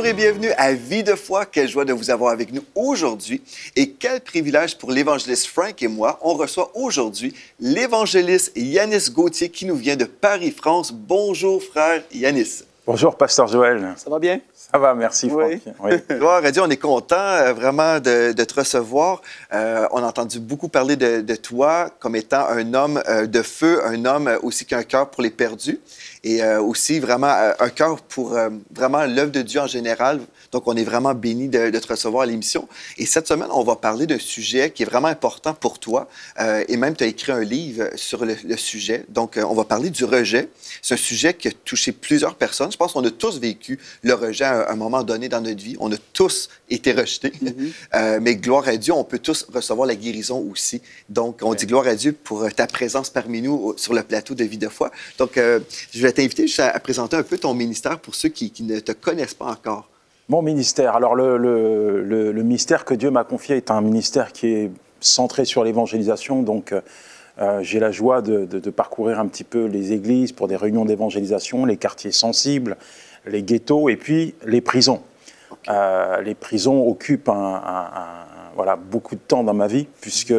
Bonjour et bienvenue à Vie de foi. Quelle joie de vous avoir avec nous aujourd'hui. Et quel privilège pour l'évangéliste Frank et moi. On reçoit aujourd'hui l'évangéliste Yanis Gauthier qui nous vient de Paris, France. Bonjour, frère Yanis. Bonjour, pasteur Joël. Ça va bien? Ça va, merci, Franck. Oui. Gloire à Dieu, on est content vraiment de te recevoir. On a entendu beaucoup parler de toi comme étant un homme de feu, un homme aussi qui a un cœur pour les perdus et aussi vraiment un cœur pour vraiment l'œuvre de Dieu en général. Donc, on est vraiment bénis de te recevoir à l'émission. Et cette semaine, on va parler d'un sujet qui est vraiment important pour toi. Et même, tu as écrit un livre sur le sujet. Donc, on va parler du rejet. C'est un sujet qui a touché plusieurs personnes. Je pense qu'on a tous vécu le rejet à un moment donné dans notre vie. On a tous été rejetés. Mais gloire à Dieu, on peut tous recevoir la guérison aussi. Donc, on dit gloire à Dieu pour ta présence parmi nous sur le plateau de Vie de foi. Donc, je vais t'inviter juste à présenter un peu ton ministère pour ceux qui ne te connaissent pas encore. Mon ministère, alors le ministère que Dieu m'a confié est un ministère qui est centré sur l'évangélisation, donc j'ai la joie de parcourir un petit peu les églises pour des réunions d'évangélisation, les quartiers sensibles, les ghettos et puis les prisons. Les prisons occupent voilà, beaucoup de temps dans ma vie puisque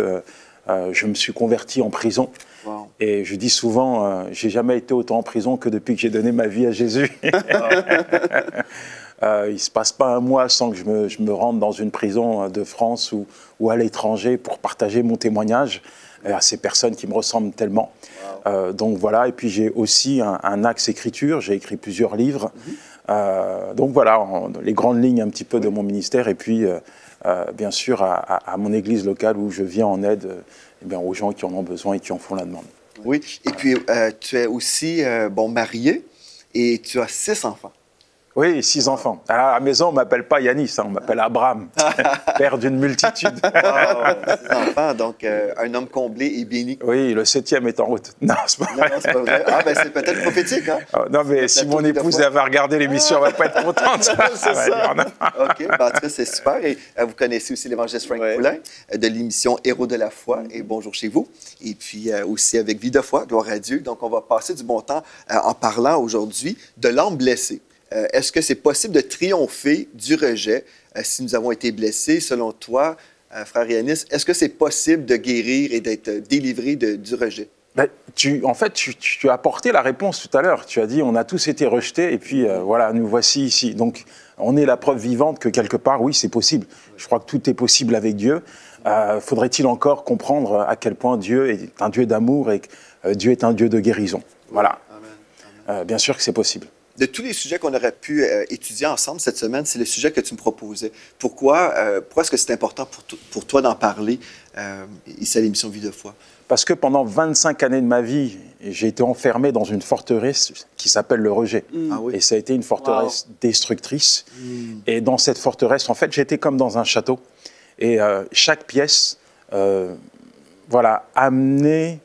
je me suis converti en prison. Wow. Et je dis souvent, j'ai jamais été autant en prison que depuis que j'ai donné ma vie à Jésus. Il ne se passe pas un mois sans que je me rende dans une prison de France ou à l'étranger pour partager mon témoignage à ces personnes qui me ressemblent tellement. Wow. Donc voilà, et puis j'ai aussi un axe écriture, j'ai écrit plusieurs livres. Donc voilà, les grandes lignes un petit peu de mon ministère et puis bien sûr à mon église locale où je viens en aide aux gens qui en ont besoin et qui en font la demande. Oui, et puis tu es aussi marié et tu as 6 enfants. Oui, 6 enfants. À la maison, on ne m'appelle pas Yanis, on m'appelle Abraham, père d'une multitude. 6 enfants, donc un homme comblé et béni. Oui, le 7e est en route. Non, c'est pas vrai. Non, c'est pas vrai. Ah, ben c'est peut-être prophétique, hein? Non, mais si mon épouse va regarder l'émission, elle ne va pas être contente. C'est ça. OK, en tout cas, c'est super. Et vous connaissez aussi l'évangéliste Frank Poulin de l'émission Héros de la foi et Bonjour chez vous. Et puis aussi avec Vie de foi, gloire à Dieu. Donc, on va passer du bon temps en parlant aujourd'hui de l'âme blessée. Est-ce que c'est possible de triompher du rejet si nous avons été blessés, selon toi, frère Yanis? Est-ce que c'est possible de guérir et d'être délivré du rejet? Ben, tu as apporté la réponse tout à l'heure. Tu as dit, on a tous été rejetés et puis voilà, nous voici ici. Donc, on est la preuve vivante que quelque part, oui, c'est possible. Je crois que tout est possible avec Dieu. Faudrait-il encore comprendre à quel point Dieu est un Dieu d'amour et que Dieu est un Dieu de guérison? Voilà. Amen. Bien sûr que c'est possible. De tous les sujets qu'on aurait pu étudier ensemble cette semaine, c'est le sujet que tu me proposais. Pourquoi est-ce que c'est important pour toi d'en parler ici à l'émission Vie de foi? Parce que pendant 25 années de ma vie, j'ai été enfermé dans une forteresse qui s'appelle le rejet. Ah oui. Et ça a été une forteresse destructrice. Et dans cette forteresse, en fait, j'étais comme dans un château. Et chaque pièce, amenait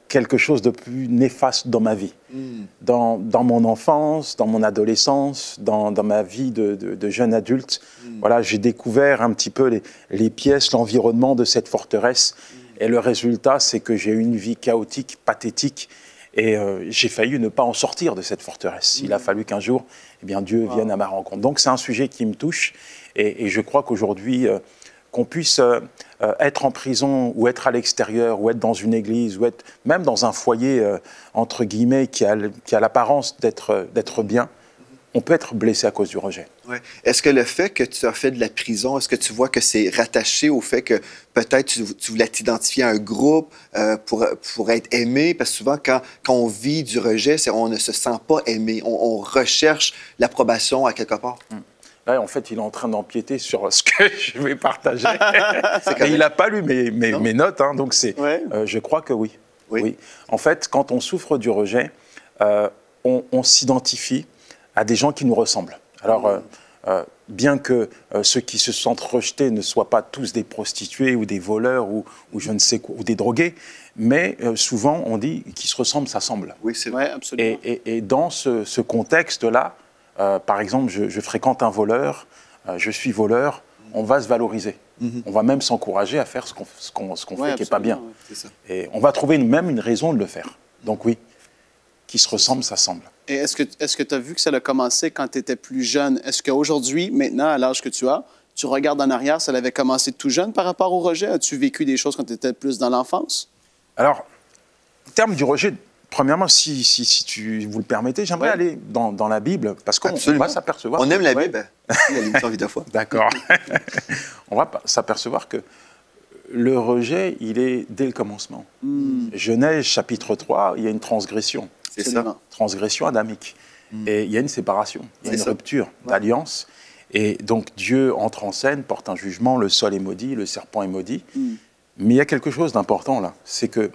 quelque chose de plus néfaste dans ma vie. Dans mon enfance, dans mon adolescence, dans ma vie de jeune adulte. Voilà, j'ai découvert un petit peu les pièces, l'environnement de cette forteresse. Et le résultat, c'est que j'ai eu une vie chaotique, pathétique. Et j'ai failli ne pas en sortir de cette forteresse. Il a fallu qu'un jour, Dieu vienne à ma rencontre. Donc c'est un sujet qui me touche. Et je crois qu'aujourd'hui, qu'on puisse être en prison ou être à l'extérieur ou être dans une église ou être même dans un foyer, entre guillemets, qui a l'apparence d'être bien, on peut être blessé à cause du rejet. Ouais. Est-ce que le fait que tu as fait de la prison, est-ce que tu vois que c'est rattaché au fait que peut-être tu voulais t'identifier à un groupe pour être aimé? Parce que souvent, quand on vit du rejet, on ne se sent pas aimé. On recherche l'approbation à quelque part. Là, en fait, il est en train d'empiéter sur ce que je vais partager. Et il n'a pas lu mes notes, hein, donc je crois que oui. Oui. En fait, quand on souffre du rejet, on s'identifie à des gens qui nous ressemblent. Alors, bien que ceux qui se sentent rejetés ne soient pas tous des prostituées ou des voleurs ou je ne sais quoi, ou des drogués, mais souvent on dit qu'ils se ressemblent, s'assemblent. Oui, c'est vrai, absolument. Et dans ce contexte-là, par exemple, je fréquente un voleur, je suis voleur, on va se valoriser. On va même s'encourager à faire ce qu'on fait qui n'est pas bien. Ouais, c'est ça. Et on va trouver même une raison de le faire. Donc oui. qui se ressemblent s'assemblent. Et est-ce que tu as vu que ça a commencé quand tu étais plus jeune? Est-ce qu'aujourd'hui, maintenant, à l'âge que tu as, tu regardes en arrière, ça avait commencé tout jeune par rapport au rejet? As-tu vécu des choses quand tu étais plus dans l'enfance? Alors, en termes du rejet, premièrement, si vous le permettez, j'aimerais aller dans la Bible, parce qu'on va s'apercevoir... On aime la Bible. La limite envie de fois. D'accord. On va s'apercevoir que le rejet, il est dès le commencement. Genèse, chapitre 3, il y a une transgression. C'est ça. Transgression adamique. Et il y a une séparation, il y a une rupture d'alliance. Et donc Dieu entre en scène, porte un jugement, le sol est maudit, le serpent est maudit. Mais il y a quelque chose d'important là, c'est que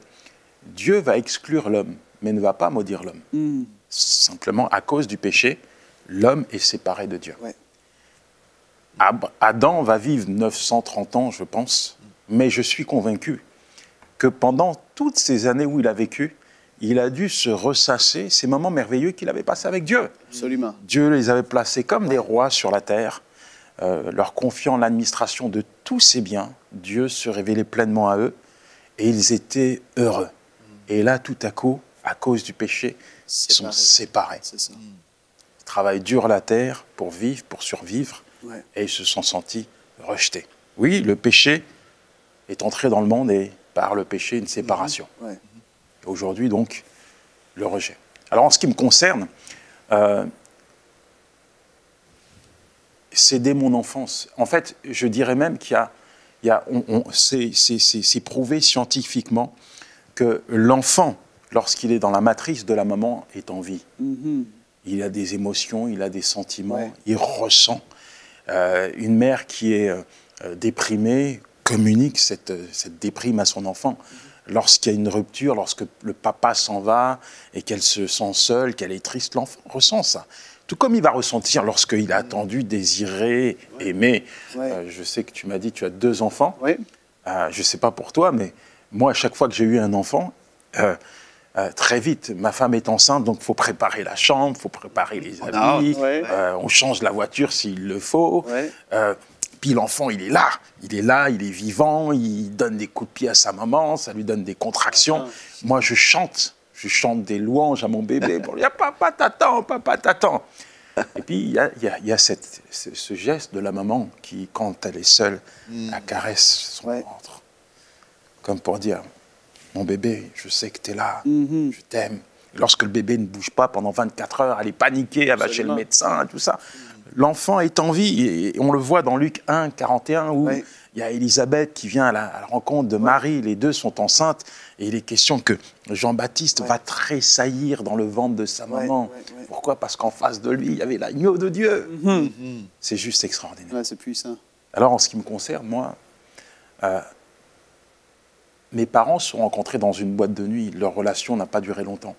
Dieu va exclure l'homme, mais ne va pas maudire l'homme. Simplement, à cause du péché, l'homme est séparé de Dieu. Ouais. Adam va vivre 930 ans, je pense, mais je suis convaincu que pendant toutes ces années où il a vécu, il a dû se ressasser ces moments merveilleux qu'il avait passés avec Dieu. Absolument. Dieu les avait placés comme des rois sur la terre, leur confiant l'administration de tous ses biens. Dieu se révélait pleinement à eux et ils étaient heureux. Et là, tout à coup, à cause du péché, ils sont séparés. C'est ça. Ils travaillent dur la terre pour vivre, pour survivre, Ouais. et ils se sont sentis rejetés. Oui, le péché est entré dans le monde et par le péché, une séparation. Ouais. Aujourd'hui, donc, le rejet. Alors, en ce qui me concerne, c'est dès mon enfance. En fait, je dirais même qu'il y a, c'est prouvé scientifiquement que l'enfant, lorsqu'il est dans la matrice de la maman, est en vie. Il a des émotions, il a des sentiments, il ressent. Une mère qui est déprimée communique cette déprime à son enfant. Lorsqu'il y a une rupture, lorsque le papa s'en va et qu'elle se sent seule, qu'elle est triste, l'enfant ressent ça. Tout comme il va ressentir lorsqu'il a attendu, désiré, aimé. Je sais que tu m'as dit que tu as 2 enfants. Oui. Je ne sais pas pour toi, mais moi, à chaque fois que j'ai eu un enfant, très vite, ma femme est enceinte, donc il faut préparer la chambre, il faut préparer les habits, on change la voiture s'il le faut. Puis l'enfant, il est là, il est vivant, il donne des coups de pied à sa maman, ça lui donne des contractions. Moi, je chante des louanges à mon bébé pour lui dire « Papa t'attend, papa t'attend ». Et puis, il y a ce geste de la maman qui, quand elle est seule, elle caresse son ventre. Comme pour dire « Mon bébé, je sais que tu es là, je t'aime ». Lorsque le bébé ne bouge pas pendant 24 heures, elle est paniquée, elle va chez le médecin, tout ça. L'enfant est en vie, et on le voit dans Luc 1, 41, où il y a Élisabeth qui vient à la rencontre de Marie, les deux sont enceintes, et il est question que Jean-Baptiste va tressaillir dans le ventre de sa maman. Pourquoi? Parce qu'en face de lui, il y avait l'agneau de Dieu. C'est juste extraordinaire. C'est puissant. Alors, en ce qui me concerne, moi, mes parents se sont rencontrés dans une boîte de nuit. Leur relation n'a pas duré longtemps.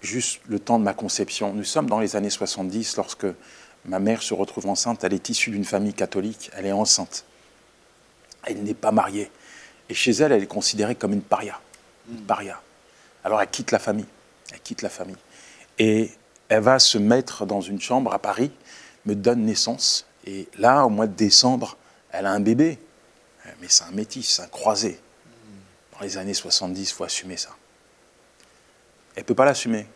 Juste le temps de ma conception. Nous sommes dans les années 70, lorsque ma mère se retrouve enceinte. Elle est issue d'une famille catholique. Elle est enceinte. Elle n'est pas mariée. Et chez elle, elle est considérée comme une paria. Une paria. Alors elle quitte la famille. Elle quitte la famille. Et elle va se mettre dans une chambre à Paris, me donne naissance. Et là, au mois de décembre, elle a un bébé. Mais c'est un métis, un croisé. Dans les années 70, il faut assumer ça. Elle ne peut pas l'assumer.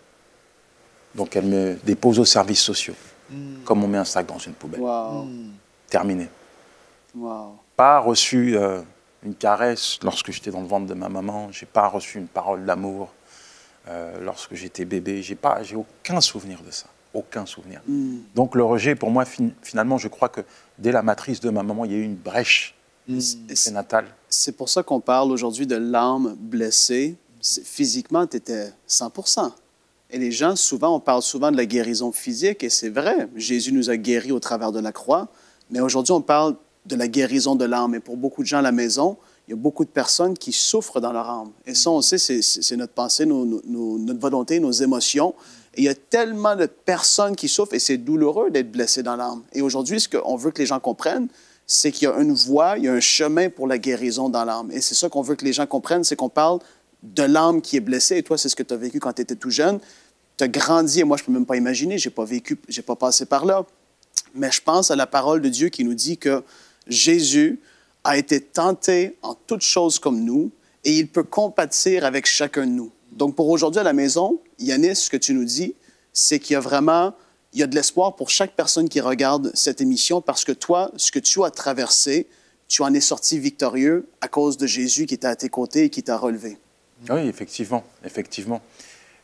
Donc elle me dépose aux services sociaux. Comme on met un sac dans une poubelle. Terminé. Pas reçu une caresse lorsque j'étais dans le ventre de ma maman. Je n'ai pas reçu une parole d'amour lorsque j'étais bébé. J'ai aucun souvenir de ça. Aucun souvenir. Donc le rejet, pour moi, finalement, je crois que dès la matrice de ma maman, il y a eu une brèche prénatale. C'est pour ça qu'on parle aujourd'hui de l'âme blessée. Physiquement, tu étais 100%. Et les gens, souvent, on parle souvent de la guérison physique, et c'est vrai. Jésus nous a guéris au travers de la croix. Mais aujourd'hui, on parle de la guérison de l'âme. Et pour beaucoup de gens à la maison, il y a beaucoup de personnes qui souffrent dans leur âme. Et ça, on sait, c'est notre pensée, notre volonté, nos émotions. Et il y a tellement de personnes qui souffrent, et c'est douloureux d'être blessé dans l'âme. Et aujourd'hui, ce qu'on veut que les gens comprennent, c'est qu'il y a une voie, il y a un chemin pour la guérison dans l'âme. Et c'est ça qu'on veut que les gens comprennent, c'est qu'on parle de l'âme qui est blessée. Et toi, c'est ce que tu as vécu quand tu étais tout jeune. Tu as grandi, et moi, je ne peux même pas imaginer, je n'ai pas passé par là. Mais je pense à la parole de Dieu qui nous dit que Jésus a été tenté en toutes choses comme nous, et il peut compatir avec chacun de nous. Donc, pour aujourd'hui à la maison, Yanis, ce que tu nous dis, c'est qu'il y a vraiment il y a de l'espoir pour chaque personne qui regarde cette émission parce que toi, ce que tu as traversé, tu en es sorti victorieux à cause de Jésus qui était à tes côtés et qui t'a relevé. Oui, effectivement, effectivement.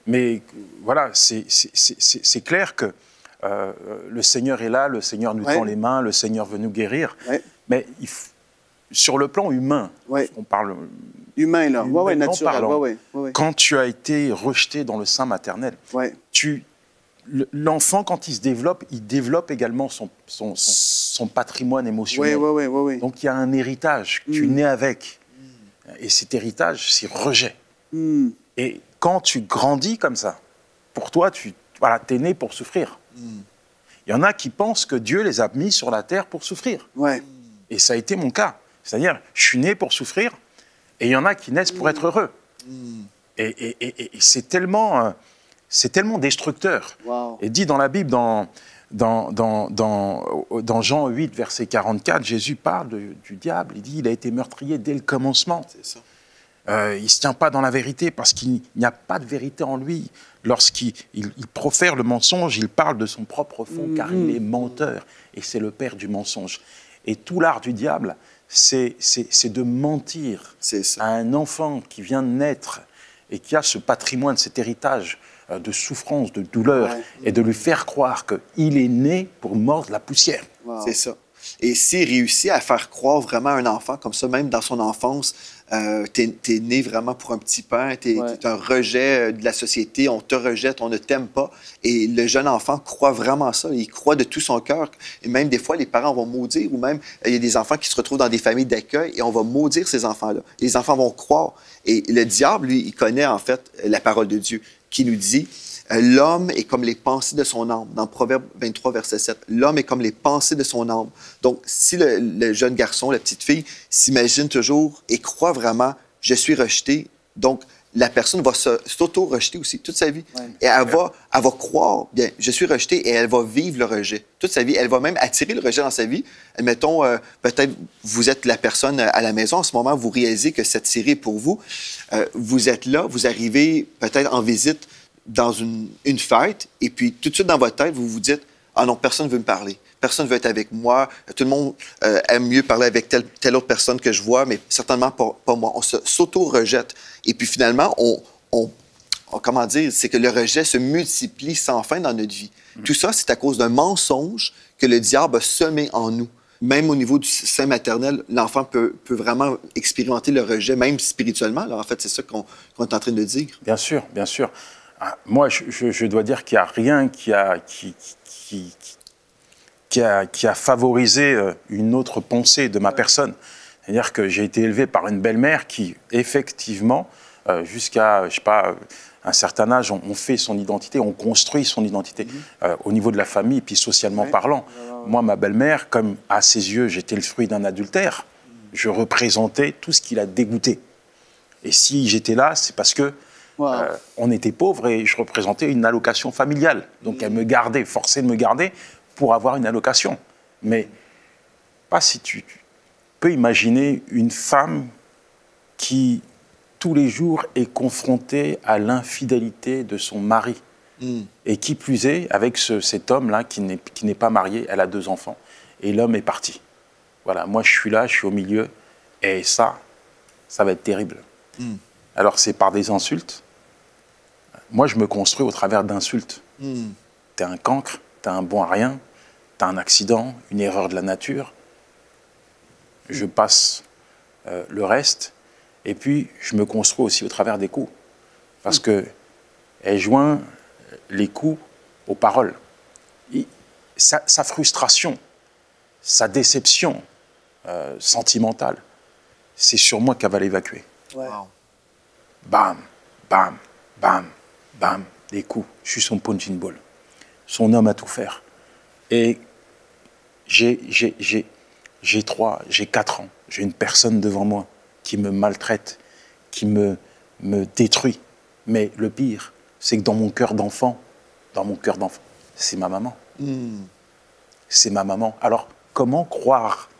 Mais voilà, c'est clair que le Seigneur est là, le Seigneur nous tend les mains, le Seigneur veut nous guérir. Mais sur le plan humain, on parle... Humain, là. Oui, naturel. Parlant, quand tu as été rejeté dans le sein maternel, l'enfant, quand il développe également son patrimoine émotionnel. Donc, il y a un héritage que tu nais avec. Et cet héritage, c'est rejet. Et quand tu grandis comme ça, pour toi, tu es né pour souffrir. Il y en a qui pensent que Dieu les a mis sur la terre pour souffrir. Et ça a été mon cas. C'est-à-dire, je suis né pour souffrir, et il y en a qui naissent pour être heureux. Et c'est tellement destructeur. Et dit dans la Bible, dans Jean 8, verset 44, Jésus parle du diable. Il dit, il a été meurtrier dès le commencement. C'est ça. Il ne se tient pas dans la vérité parce qu'il n'y a pas de vérité en lui. Lorsqu'il profère le mensonge, il parle de son propre fond car il est menteur et c'est le père du mensonge. Et tout l'art du diable, c'est de mentir à un enfant qui vient de naître et qui a ce patrimoine, cet héritage de souffrance, de douleur, et de lui faire croire qu'il est né pour mordre la poussière. C'est ça. Et s'il réussit à faire croire vraiment à un enfant comme ça, même dans son enfance, t'es né vraiment pour un petit pain, t'es un rejet de la société, on te rejette, on ne t'aime pas. Et le jeune enfant croit vraiment ça, il croit de tout son cœur. Et même des fois, les parents vont maudire, ou même il y a des enfants qui se retrouvent dans des familles d'accueil et on va maudire ces enfants-là. Les enfants vont croire. Et le diable, lui, il connaît en fait la parole de Dieu qui nous dit l'homme est comme les pensées de son âme. Dans Proverbe 23, verset 7, l'homme est comme les pensées de son âme. Donc, si le jeune garçon, la petite fille, s'imagine toujours et croit vraiment, je suis rejeté, donc la personne va s'auto-rejeter aussi toute sa vie. Et elle va croire, bien, je suis rejeté, et elle va vivre le rejet toute sa vie. Elle va même attirer le rejet dans sa vie. Admettons, peut-être vous êtes la personne à la maison, en ce moment, vous réalisez que cette série est pour vous. Vous êtes là, vous arrivez peut-être en visite dans une fête, et puis tout de suite dans votre tête, vous vous dites « Ah non, personne ne veut me parler. Personne ne veut être avec moi. Tout le monde aime mieux parler avec telle autre personne que je vois, mais certainement pas moi. » On s'auto-rejette. Et puis finalement, comment dire, c'est que le rejet se multiplie sans fin dans notre vie. Tout ça, c'est à cause d'un mensonge que le diable a semé en nous. Même au niveau du sein maternel, l'enfant peut vraiment expérimenter le rejet, même spirituellement. Alors, en fait, c'est ça qu'on est en train de dire. Bien sûr, bien sûr. Moi, je dois dire qu'il n'y a rien qui a favorisé une autre pensée de ma personne. C'est-à-dire que j'ai été élevé par une belle-mère qui, effectivement, jusqu'à, je sais pas, un certain âge, on fait son identité, on construit son identité au niveau de la famille, puis socialement parlant. Moi, ma belle-mère, comme à ses yeux, j'étais le fruit d'un adultère, je représentais tout ce qui l'a dégoûté. Et si j'étais là, c'est parce que on était pauvres et je représentais une allocation familiale. Donc elle me gardait, forçait de me garder pour avoir une allocation. Mais pas si tu peux imaginer une femme qui, tous les jours, est confrontée à l'infidélité de son mari. Et qui plus est, avec cet homme-là qui n'est pas marié, elle a 2 enfants. Et l'homme est parti. Voilà, moi je suis là, je suis au milieu. Et ça va être terrible. Alors c'est par des insultes. Moi, je me construis au travers d'insultes. T'es un cancre, t'es un bon à rien, t'as un accident, une erreur de la nature. Je passe le reste. Et puis, je me construis aussi au travers des coups. Parce qu'elle joint les coups aux paroles. Sa frustration, sa déception sentimentale, c'est sur moi qu'elle va l'évacuer. Bam, bam, bam. Bam, des coups. Je suis son punching ball. Son homme à tout faire. Et j'ai 4 ans. J'ai une personne devant moi qui me maltraite, qui me détruit. Mais le pire, c'est que dans mon cœur d'enfant, c'est ma maman. C'est ma maman. Alors, comment croire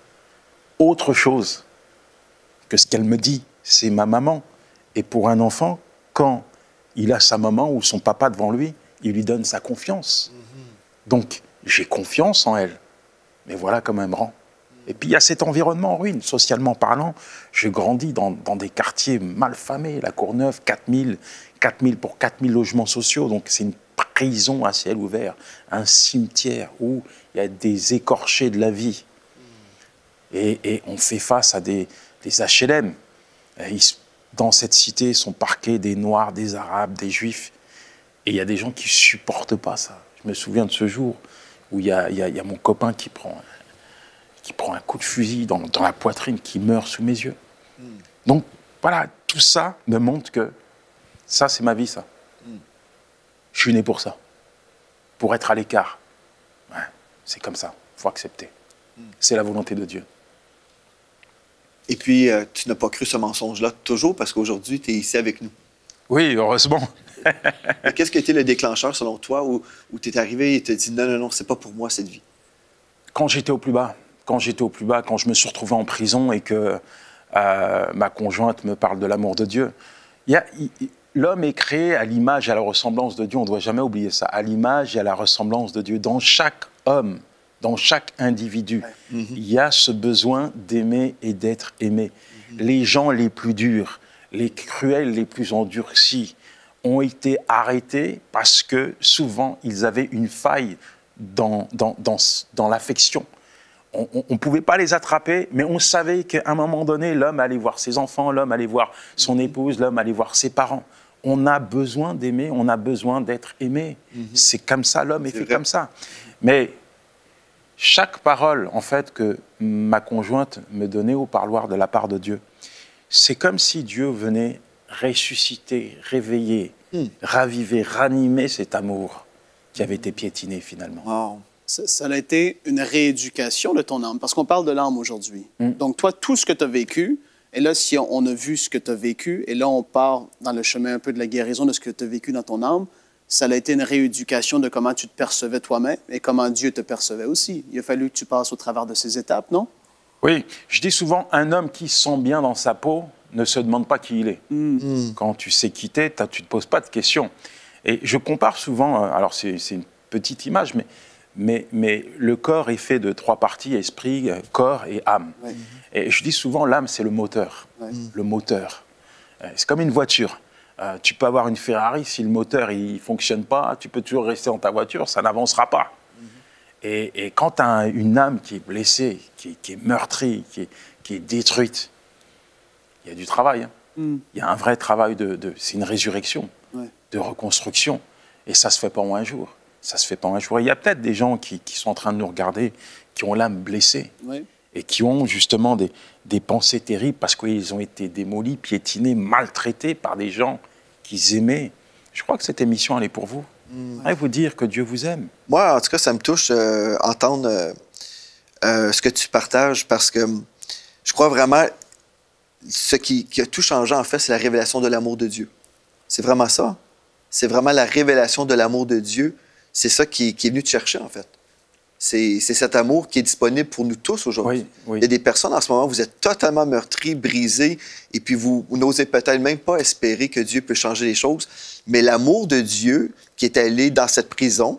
autre chose que ce qu'elle me dit? C'est ma maman. Et pour un enfant, quand il a sa maman ou son papa devant lui, il lui donne sa confiance. Donc, j'ai confiance en elle. Mais voilà comment elle me rend. Et puis, il y a cet environnement en ruine, socialement parlant. Je grandis dans des quartiers malfamés, la Courneuve, 4000 pour 4000 logements sociaux. Donc, c'est une prison à ciel ouvert, un cimetière où il y a des écorchés de la vie. Et on fait face à des HLM. Dans cette cité sont parqués des Noirs, des Arabes, des Juifs. Et il y a des gens qui ne supportent pas ça. Je me souviens de ce jour où il y a mon copain qui prend un coup de fusil dans la poitrine, qui meurt sous mes yeux. Donc, voilà, tout ça me montre que ça, c'est ma vie, ça. Je suis né pour ça. Pour être à l'écart. Ouais, c'est comme ça. Il faut accepter. C'est la volonté de Dieu. Et puis, tu n'as pas cru ce mensonge-là toujours parce qu'aujourd'hui, tu es ici avec nous. Oui, heureusement. Qu'est-ce qui a été le déclencheur, selon toi, où tu es arrivé et tu as dit non, non, non, c'est pas pour moi cette vie? Quand j'étais au plus bas, quand je me suis retrouvé en prison et que ma conjointe me parle de l'amour de Dieu, l'homme est créé à l'image et à la ressemblance de Dieu. On ne doit jamais oublier ça. À l'image et à la ressemblance de Dieu. Dans chaque homme, dans chaque individu, il y a ce besoin d'aimer et d'être aimé. Les gens les plus durs, les cruels, les plus endurcis ont été arrêtés parce que souvent, ils avaient une faille dans l'affection. On ne pouvait pas les attraper, mais on savait qu'à un moment donné, l'homme allait voir ses enfants, l'homme allait voir son épouse, l'homme allait voir ses parents. On a besoin d'aimer, on a besoin d'être aimé. C'est comme ça, l'homme est fait comme ça. Mais chaque parole, en fait, que ma conjointe me donnait au parloir de la part de Dieu, c'est comme si Dieu venait ressusciter, réveiller, raviver, ranimer cet amour qui avait été piétiné finalement. Wow. Ça a été une rééducation de ton âme, parce qu'on parle de l'âme aujourd'hui. Donc, toi, tout ce que tu as vécu, et là, si on a vu ce que tu as vécu, et là, on part dans le chemin un peu de la guérison de ce que tu as vécu dans ton âme, ça a été une rééducation de comment tu te percevais toi-même et comment Dieu te percevait aussi. Il a fallu que tu passes au travers de ces étapes, non? Oui, je dis souvent, un homme qui se sent bien dans sa peau ne se demande pas qui il est. Quand tu sais quitter, tu ne te poses pas de questions. Et je compare souvent, alors c'est une petite image, mais le corps est fait de 3 parties, esprit, corps et âme. Et je dis souvent, l'âme, c'est le moteur. Le moteur. C'est comme une voiture. Tu peux avoir une Ferrari, si le moteur ne fonctionne pas, tu peux toujours rester dans ta voiture, ça n'avancera pas. Et quand tu as une âme qui est blessée, qui est meurtrie, qui est détruite, il y a du travail. Il y a un vrai travail, c'est une résurrection, de reconstruction. Et ça ne se fait pas en un jour. Ça se fait pas en un jour. Il y a peut-être des gens qui sont en train de nous regarder, qui ont l'âme blessée et qui ont justement des pensées terribles parce qu'ils ont été démolis, piétinés, maltraités par des gens qu'ils aimaient. Je crois que cette émission, elle est pour vous. J'aimerais vous dire que Dieu vous aime. Moi, en tout cas, ça me touche entendre ce que tu partages parce que je crois vraiment ce qui a tout changé, en fait, c'est la révélation de l'amour de Dieu. C'est vraiment ça. C'est vraiment la révélation de l'amour de Dieu. C'est ça qui est venu te chercher, en fait. C'est cet amour qui est disponible pour nous tous aujourd'hui. Il y a des personnes en ce moment, vous êtes totalement meurtris, brisés, et puis vous n'osez peut-être même pas espérer que Dieu peut changer les choses. Mais l'amour de Dieu qui est allé dans cette prison,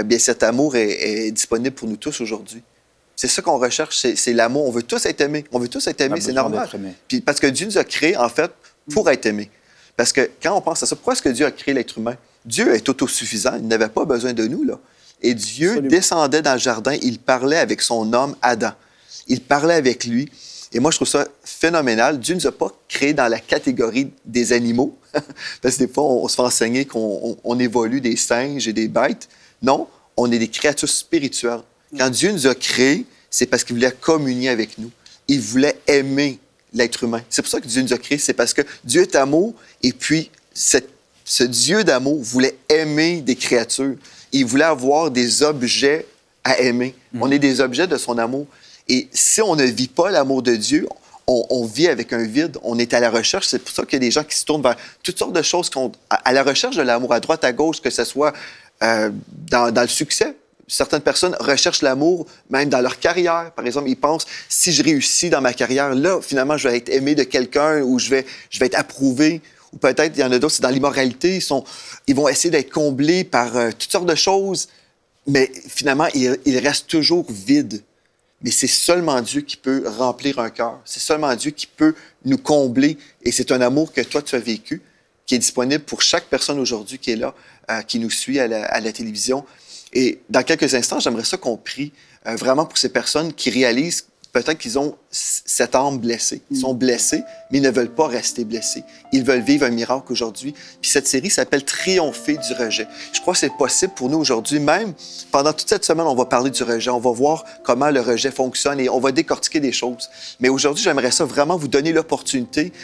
bien cet amour est disponible pour nous tous aujourd'hui. C'est ça qu'on recherche, c'est l'amour. On veut tous être aimés. On veut tous être aimés, c'est normal. Puis parce que Dieu nous a créés, en fait, pour être aimés. Parce que quand on pense à ça, pourquoi est-ce que Dieu a créé l'être humain? Dieu est autosuffisant, il n'avait pas besoin de nous, là. Et Dieu descendait dans le jardin, il parlait avec son homme Adam. Il parlait avec lui. Et moi, je trouve ça phénoménal. Dieu ne nous a pas créés dans la catégorie des animaux. Parce que des fois, on se fait enseigner qu'on évolue des singes et des bêtes. Non, on est des créatures spirituelles. Quand Dieu nous a créés, c'est parce qu'il voulait communier avec nous. Il voulait aimer l'être humain. C'est pour ça que Dieu nous a créés. C'est parce que Dieu est amour et puis ce Dieu d'amour voulait aimer des créatures. Il voulait avoir des objets à aimer. On est des objets de son amour. Et si on ne vit pas l'amour de Dieu, on vit avec un vide. On est à la recherche. C'est pour ça qu'il y a des gens qui se tournent vers toutes sortes de choses à la recherche de l'amour, à droite, à gauche, que ce soit dans le succès. Certaines personnes recherchent l'amour même dans leur carrière. Par exemple, ils pensent, si je réussis dans ma carrière, là, finalement, je vais être aimé de quelqu'un ou je vais être approuvé. ou peut-être il y en a d'autres, c'est dans l'immoralité, ils vont essayer d'être comblés par toutes sortes de choses, mais finalement, ils restent toujours vides. Mais c'est seulement Dieu qui peut remplir un cœur. C'est seulement Dieu qui peut nous combler. Et c'est un amour que toi, tu as vécu, qui est disponible pour chaque personne aujourd'hui qui est là, qui nous suit à la télévision. Et dans quelques instants, j'aimerais ça qu'on prie vraiment pour ces personnes qui réalisent peut-être qu'ils ont cette âme blessée. Ils sont blessés, mais ils ne veulent pas rester blessés. Ils veulent vivre un miracle aujourd'hui. Puis cette série s'appelle « Triompher du rejet ». Je crois que c'est possible pour nous aujourd'hui. Même pendant toute cette semaine, on va parler du rejet. On va voir comment le rejet fonctionne et on va décortiquer des choses. Mais aujourd'hui, j'aimerais ça vraiment vous donner l'opportunité,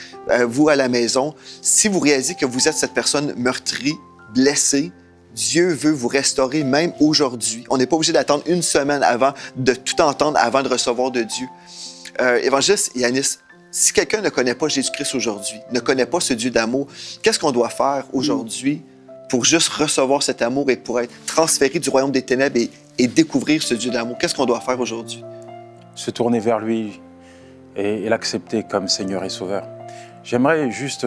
vous à la maison, si vous réalisez que vous êtes cette personne meurtrie, blessée, Dieu veut vous restaurer même aujourd'hui. On n'est pas obligé d'attendre une semaine avant de tout entendre, avant de recevoir de Dieu. Évangéliste Yanis, si quelqu'un ne connaît pas Jésus-Christ aujourd'hui, ne connaît pas ce Dieu d'amour, qu'est-ce qu'on doit faire aujourd'hui pour juste recevoir cet amour et pour être transféré du royaume des ténèbres et découvrir ce Dieu d'amour? Qu'est-ce qu'on doit faire aujourd'hui? Se tourner vers lui et l'accepter comme Seigneur et Sauveur. J'aimerais juste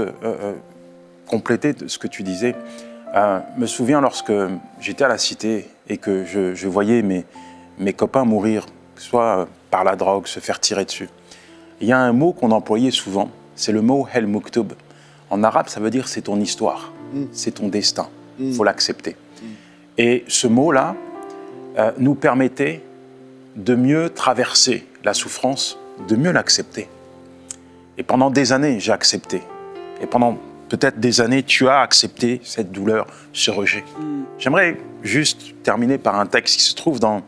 compléter ce que tu disais. Me souviens lorsque j'étais à la cité et que je voyais mes copains mourir, soit par la drogue, se faire tirer dessus. Il y a un mot qu'on employait souvent, c'est le mot « hel muktoub ». En arabe, ça veut dire « c'est ton histoire, c'est ton destin, il faut l'accepter ». Et ce mot-là nous permettait de mieux traverser la souffrance, de mieux l'accepter. Et pendant des années, j'ai accepté. Et pendant peut-être des années, tu as accepté cette douleur, ce rejet. J'aimerais juste terminer par un texte qui se trouve dans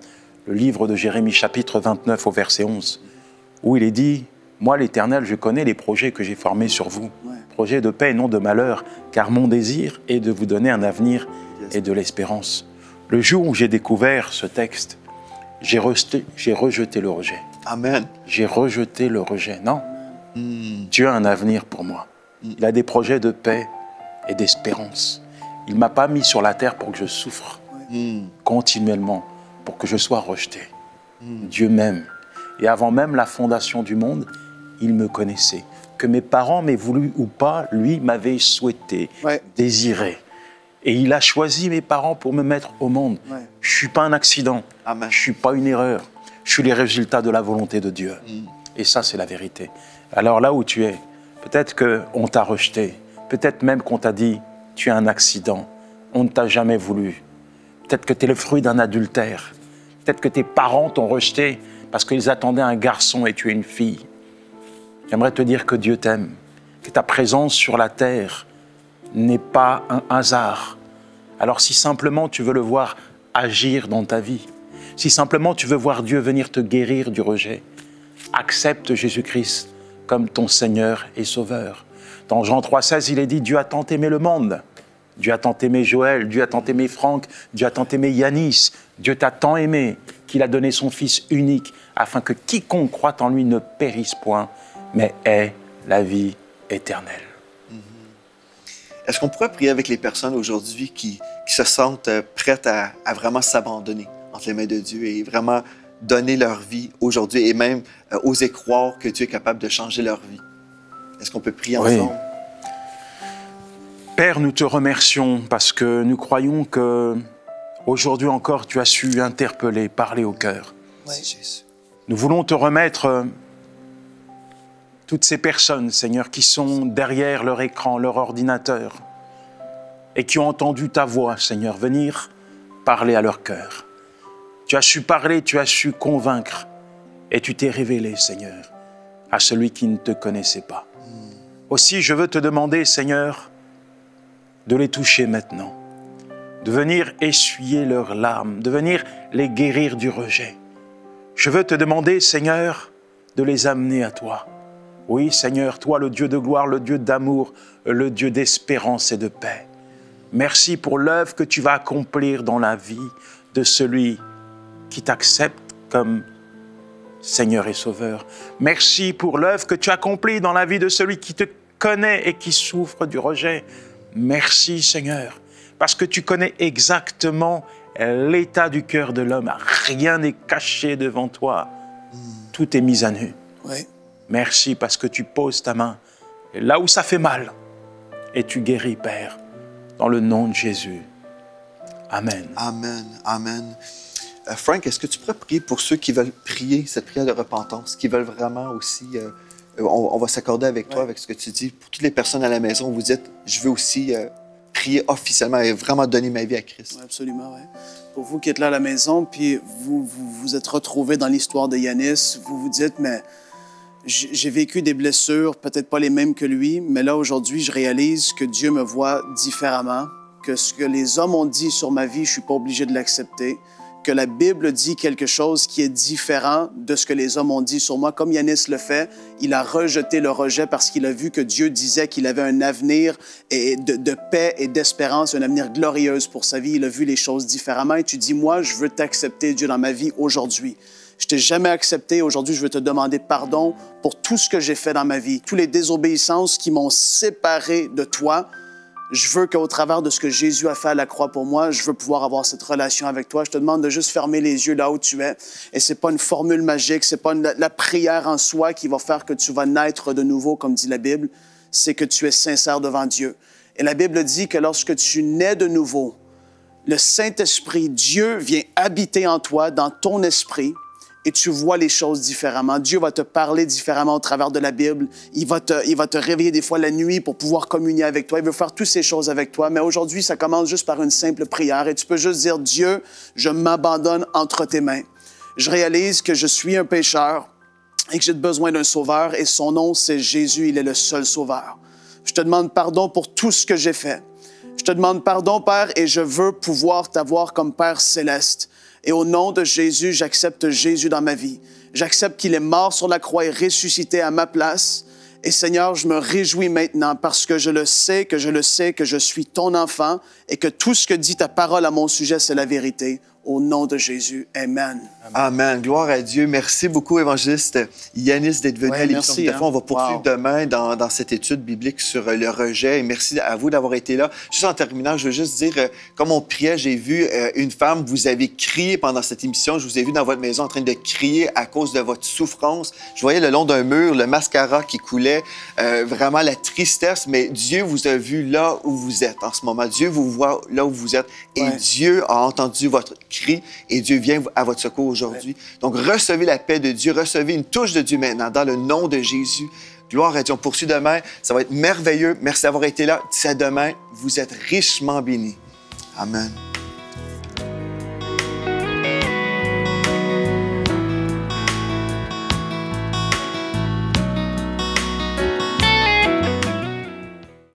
le livre de Jérémie, chapitre 29, au verset 11, où il est dit « Moi, l'Éternel, je connais les projets que j'ai formés sur vous, projets de paix et non de malheur, car mon désir est de vous donner un avenir et de l'espérance. » Le jour où j'ai découvert ce texte, j'ai rejeté le rejet. Amen. J'ai rejeté le rejet. Non, Dieu a un avenir pour moi. Il a des projets de paix et d'espérance. Il ne m'a pas mis sur la terre pour que je souffre continuellement, pour que je sois rejeté. Dieu m'aime. Et avant même la fondation du monde, il me connaissait. Que mes parents m'aient voulu ou pas, lui m'avait souhaité, désiré. Et il a choisi mes parents pour me mettre au monde. Je ne suis pas un accident. Amen. Je ne suis pas une erreur. Je suis les résultats de la volonté de Dieu. Et ça, c'est la vérité. Alors là où tu es, peut-être qu'on t'a rejeté, peut-être même qu'on t'a dit « tu es un accident, on ne t'a jamais voulu ». Peut-être que tu es le fruit d'un adultère, peut-être que tes parents t'ont rejeté parce qu'ils attendaient un garçon et tu es une fille. J'aimerais te dire que Dieu t'aime, que ta présence sur la terre n'est pas un hasard. Alors si simplement tu veux le voir agir dans ta vie, si simplement tu veux voir Dieu venir te guérir du rejet, accepte Jésus-Christ comme ton Seigneur et Sauveur. Dans Jean 3,16, il est dit « Dieu a tant aimé le monde ». Dieu a tant aimé Joël, Dieu a tant aimé Franck, Dieu a tant aimé Yanis. Dieu t'a tant aimé qu'il a donné son Fils unique afin que quiconque croit en lui ne périsse point, mais ait la vie éternelle. Est-ce qu'on pourrait prier avec les personnes aujourd'hui qui se sentent prêtes à vraiment s'abandonner entre les mains de Dieu et vraiment donner leur vie aujourd'hui et même oser croire que Dieu est capable de changer leur vie? Est-ce qu'on peut prier ensemble? Père, nous te remercions parce que nous croyons que aujourd'hui encore, tu as su interpeller, parler au cœur. Jésus. Nous voulons te remettre toutes ces personnes, Seigneur, qui sont derrière leur écran, leur ordinateur et qui ont entendu ta voix, Seigneur, venir parler à leur cœur. Tu as su parler, tu as su convaincre et tu t'es révélé, Seigneur, à celui qui ne te connaissait pas. Aussi, je veux te demander, Seigneur, de les toucher maintenant, de venir essuyer leurs larmes, de venir les guérir du rejet. Je veux te demander, Seigneur, de les amener à toi. Oui, Seigneur, toi, le Dieu de gloire, le Dieu d'amour, le Dieu d'espérance et de paix. Merci pour l'œuvre que tu vas accomplir dans la vie de celui qui t'accepte comme Seigneur et Sauveur. Merci pour l'œuvre que tu accomplis dans la vie de celui qui te connaît et qui souffre du rejet. Merci, Seigneur, parce que tu connais exactement l'état du cœur de l'homme. Rien n'est caché devant toi. Tout est mis à nu. Merci parce que tu poses ta main là où ça fait mal. et tu guéris, Père, dans le nom de Jésus. Amen. Amen. Amen. Frank, est-ce que tu pourrais prier pour ceux qui veulent prier cette prière de repentance, qui veulent vraiment aussi... on va s'accorder avec toi, avec ce que tu dis. Pour toutes les personnes à la maison, vous dites, je veux aussi prier officiellement et vraiment donner ma vie à Christ. Oui, absolument, oui. Pour vous qui êtes là à la maison, puis vous êtes retrouvés dans l'histoire de Yanis, vous vous dites, mais j'ai vécu des blessures, peut-être pas les mêmes que lui, mais là, aujourd'hui, je réalise que Dieu me voit différemment, que ce que les hommes ont dit sur ma vie, je suis pas obligé de l'accepter, que la Bible dit quelque chose qui est différent de ce que les hommes ont dit sur moi. Comme Yanis le fait, il a rejeté le rejet parce qu'il a vu que Dieu disait qu'il avait un avenir de paix et d'espérance, un avenir glorieux pour sa vie. Il a vu les choses différemment et tu dis, moi, je veux t'accepter, Dieu, dans ma vie aujourd'hui. Je t'ai jamais accepté. Aujourd'hui, je veux te demander pardon pour tout ce que j'ai fait dans ma vie, toutes les désobéissances qui m'ont séparé de toi. Je veux qu'au travers de ce que Jésus a fait à la croix pour moi, je veux pouvoir avoir cette relation avec toi. Je te demande de juste fermer les yeux là où tu es. Et c'est pas une formule magique, c'est pas la prière en soi qui va faire que tu vas naître de nouveau, comme dit la Bible. C'est que tu es sincère devant Dieu. Et la Bible dit que lorsque tu nais de nouveau, le Saint-Esprit, Dieu vient habiter en toi, dans ton esprit, et tu vois les choses différemment. Dieu va te parler différemment au travers de la Bible. Il va te réveiller des fois la nuit pour pouvoir communier avec toi. Il veut faire toutes ces choses avec toi. Mais aujourd'hui, ça commence juste par une simple prière. Et tu peux juste dire, Dieu, je m'abandonne entre tes mains. Je réalise que je suis un pécheur et que j'ai besoin d'un sauveur. Et son nom, c'est Jésus. Il est le seul sauveur. Je te demande pardon pour tout ce que j'ai fait. Je te demande pardon, Père, et je veux pouvoir t'avoir comme Père céleste. Et au nom de Jésus, j'accepte Jésus dans ma vie. J'accepte qu'il est mort sur la croix et ressuscité à ma place. Et Seigneur, je me réjouis maintenant parce que je le sais, que je suis ton enfant et que tout ce que dit ta parole à mon sujet, c'est la vérité. Au nom de Jésus. Amen. Amen. Gloire à Dieu. Merci beaucoup, évangéliste Yanis, d'être venu à l'émission de On va poursuivre demain dans cette étude biblique sur le rejet. Et merci à vous d'avoir été là. Juste en terminant, je veux juste dire, comme on priait, j'ai vu une femme, vous avez crié pendant cette émission. Je vous ai vu dans votre maison en train de crier à cause de votre souffrance. Je voyais le long d'un mur le mascara qui coulait, vraiment la tristesse, mais Dieu vous a vu là où vous êtes en ce moment. Dieu vous voit là où vous êtes et Dieu a entendu votre cri et Dieu vient à votre secours aujourd'hui. Donc, recevez la paix de Dieu, recevez une touche de Dieu maintenant dans le nom de Jésus. Gloire à Dieu. On poursuit demain. Ça va être merveilleux. Merci d'avoir été là. D'ici à demain, vous êtes richement bénis. Amen.